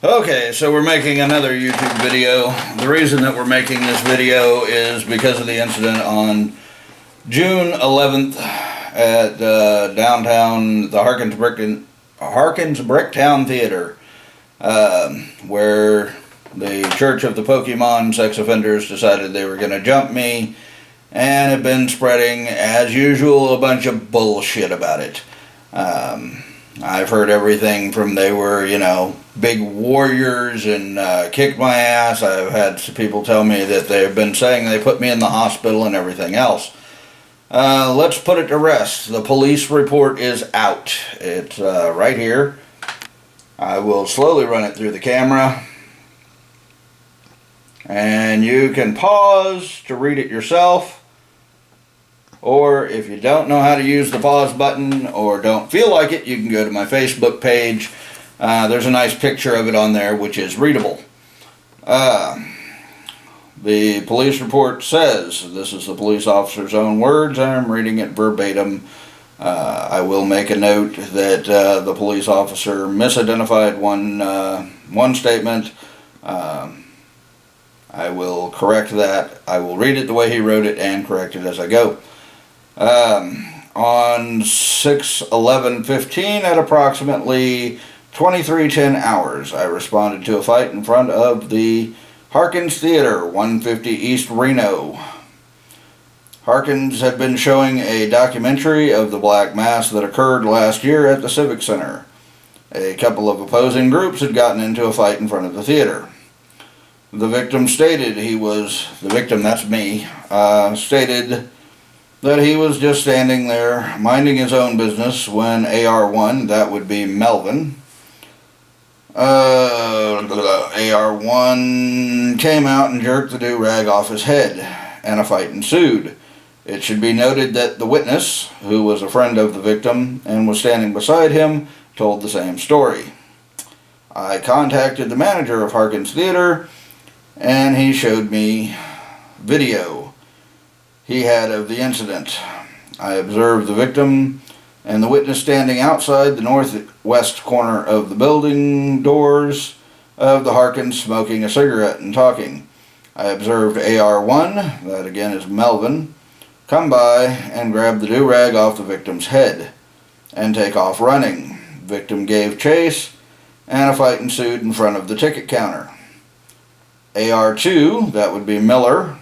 Okay, so we're making another YouTube video. The reason that we're making this video is because of the incident on June 11th at downtown, the Harkins Bricktown Theater, where the Church of the Pokemon sex offenders decided they were going to jump me, and have been spreading, as usual, a bunch of bullshit about it. I've heard everything from they were, big warriors and kicked my ass. I've had some people tell me that they've been saying they put me in the hospital and everything else. Let's put it to rest. The police report is out. It's right here. I will slowly run it through the camera. And you can pause to read it yourself. Or if you don't know how to use the pause button or don't feel like it, you can go to my Facebook page. There's a nice picture of it on there which is readable. The police report says, this is the police officer's own words, I'm reading it verbatim. I will make a note that the police officer misidentified one statement. I will correct that. I will read it the way he wrote it and correct it as I go. On 6/11/15 at approximately 23:10 hours, I responded to a fight in front of the Harkins Theater, 150 East Reno. Harkins had been showing a documentary of the Black Mass that occurred last year at the Civic Center. A couple of opposing groups had gotten into a fight in front of the theater. The victim stated that's me, stated that he was just standing there minding his own business when AR1, that would be Melvin, AR1 came out and jerked the do-rag off his head, and a fight ensued. It should be noted that the witness, who was a friend of the victim and was standing beside him, told the same story. I contacted the manager of Harkins Theater, and he showed me video he had of the incident. I observed the victim and the witness standing outside the northwest corner of the building doors of the Harkins smoking a cigarette and talking. I observed AR1, that again is Melvin, come by and grab the do-rag off the victim's head and take off running. Victim gave chase and a fight ensued in front of the ticket counter. AR2, that would be Miller,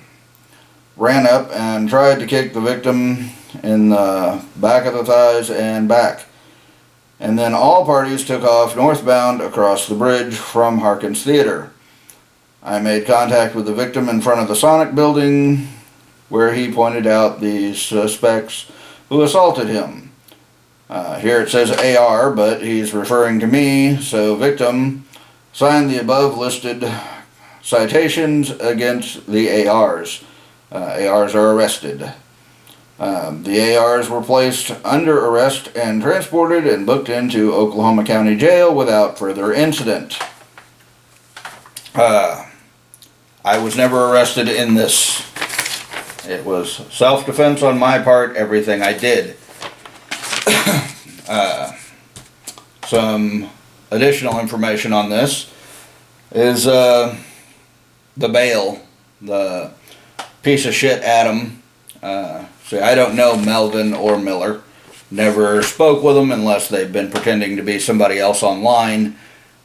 ran up and tried to kick the victim in the back of the thighs and back. And then all parties took off northbound across the bridge from Harkins Theater. I made contact with the victim in front of the Sonic building, where he pointed out the suspects who assaulted him. Here it says AR, but he's referring to me, so victim signed the above listed citations against the ARs. ARs are arrested. The ARs were placed under arrest and transported and booked into Oklahoma County Jail without further incident. I was never arrested in this. It was self-defense on my part, everything I did. Some additional information on this is the bail, the piece of shit Adam. See, I don't know Melvin or Miller. Never spoke with them unless they've been pretending to be somebody else online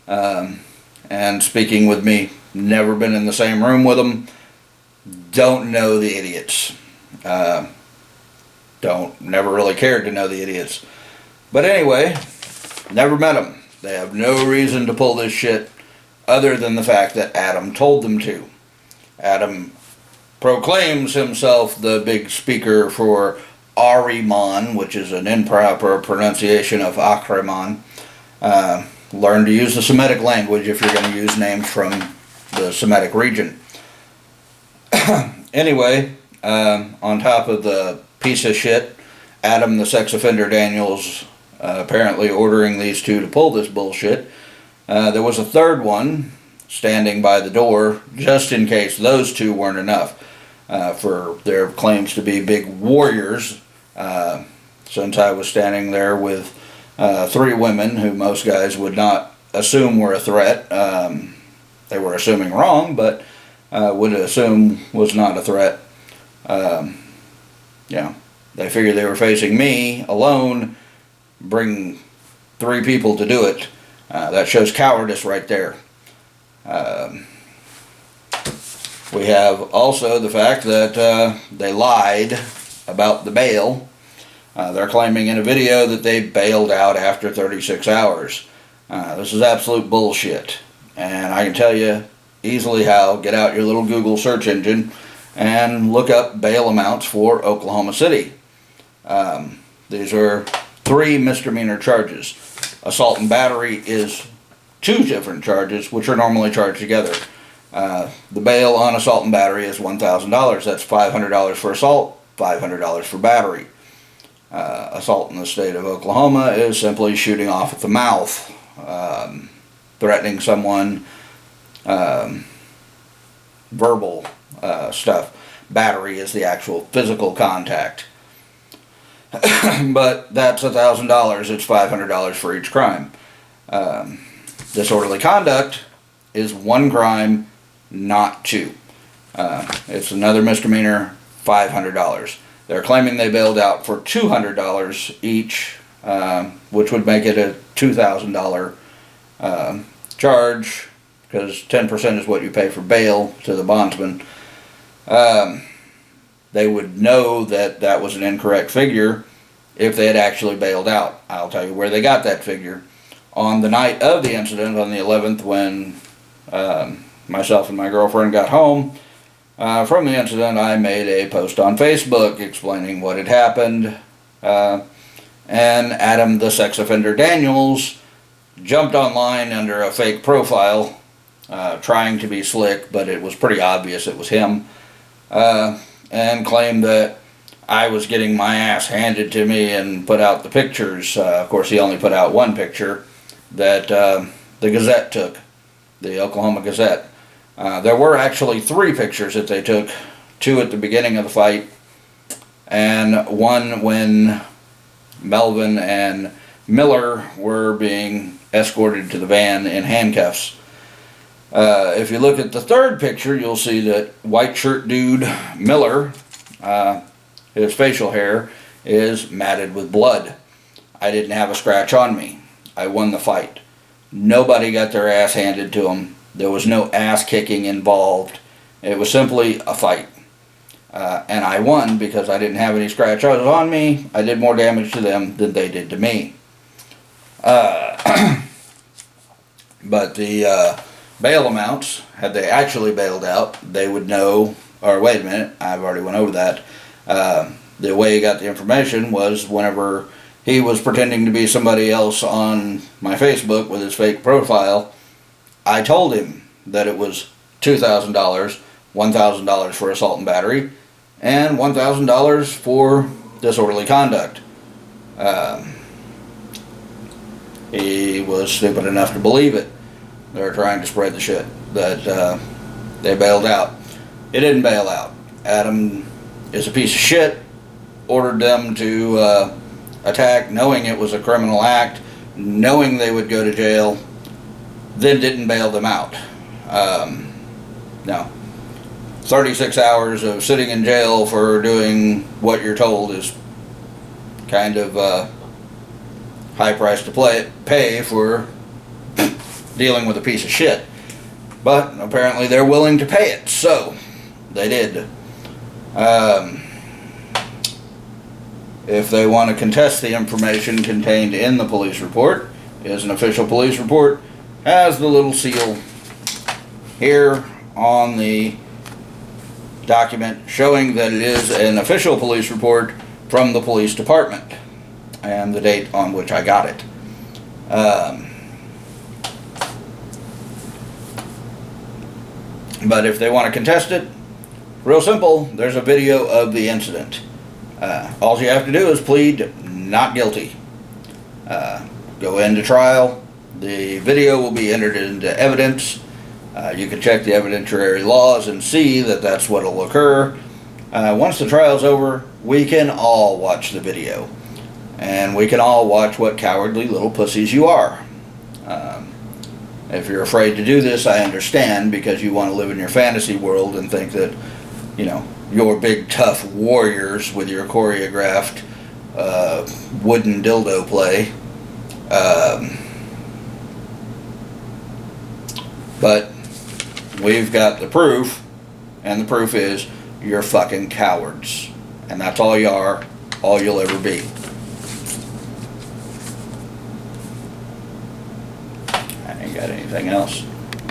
and speaking with me. Never been in the same room with them. Don't know the idiots. Never really cared to know the idiots. But anyway, never met them. They have no reason to pull this shit other than the fact that Adam told them to. Adam proclaims himself the big speaker for Ahriman, which is an improper pronunciation of Ahriman. Learn to use the Semitic language if you're going to use names from the Semitic region. Anyway, on top of the piece of shit, Adam the sex offender Daniels apparently ordering these two to pull this bullshit, there was a third one standing by the door just in case those two weren't enough for their claims to be big warriors, since I was standing there with 3 women who most guys would not assume were a threat. They were assuming wrong, but would assume was not a threat. They figured they were facing me alone, bring 3 people to do it. That shows cowardice right there. We have also the fact that they lied about the bail. They're claiming in a video that they bailed out after 36 hours. This is absolute bullshit. And I can tell you easily how. Get out your little Google search engine and look up bail amounts for Oklahoma City. These are 3 misdemeanor charges. Assault and battery is 2 different charges, which are normally charged together. The bail on assault and battery is $1,000. That's $500 for assault, $500 for battery. Assault in the state of Oklahoma is simply shooting off at the mouth, threatening someone, verbal stuff. Battery is the actual physical contact. But that's $1,000. It's $500 for each crime. Disorderly conduct is 1 crime, not 2. It's another misdemeanor, $500. They're claiming they bailed out for $200 each, which would make it a $2,000 charge, because 10% is what you pay for bail to the bondsman. They would know that that was an incorrect figure if they had actually bailed out. I'll tell you where they got that figure. On the night of the incident, on the 11th, when myself and my girlfriend got home from the incident, I made a post on Facebook explaining what had happened, and Adam the sex offender Daniels jumped online under a fake profile, trying to be slick, but it was pretty obvious it was him, and claimed that I was getting my ass handed to me, and put out the pictures. Of course, he only put out 1 picture that the Gazette took, the Oklahoma Gazette. There were actually 3 pictures that they took, 2 at the beginning of the fight, and 1 when Melvin and Miller were being escorted to the van in handcuffs. If you look at the 3rd picture, you'll see that white shirt dude Miller, his facial hair is matted with blood. I didn't have a scratch on me. I won the fight. Nobody got their ass handed to them. There was no ass kicking involved. It was simply a fight. And I won because I didn't have any scratches on me. I did more damage to them than they did to me. But the bail amounts, had they actually bailed out, they would know, or wait a minute, I've already went over that. The way he got the information was whenever he was pretending to be somebody else on my Facebook with his fake profile, I told him that it was $2,000, $1,000 for assault and battery, and $1,000 for disorderly conduct. He was stupid enough to believe it. They were trying to spread the shit that they bailed out. It didn't bail out. Adam is a piece of shit, ordered them to attack, knowing it was a criminal act, knowing they would go to jail, then didn't bail them out. No. 36 hours of sitting in jail for doing what you're told is kind of high price to pay for dealing with a piece of shit. But apparently they're willing to pay it, so they did. If they want to contest the information contained in the police report, it is an official police report, has the little seal here on the document showing that it is an official police report from the police department and the date on which I got it. But if they want to contest it, real simple, there's a video of the incident. All you have to do is plead not guilty. Go into trial. The video will be entered into evidence. You can check the evidentiary laws and see that that's what will occur. Once the trial's over, we can all watch the video. And we can all watch what cowardly little pussies you are. If you're afraid to do this, I understand, because you want to live in your fantasy world and think that, you know, you're big tough warriors with your choreographed wooden dildo play. But we've got the proof, and the proof is you're fucking cowards. And that's all you are, all you'll ever be. I ain't got anything else.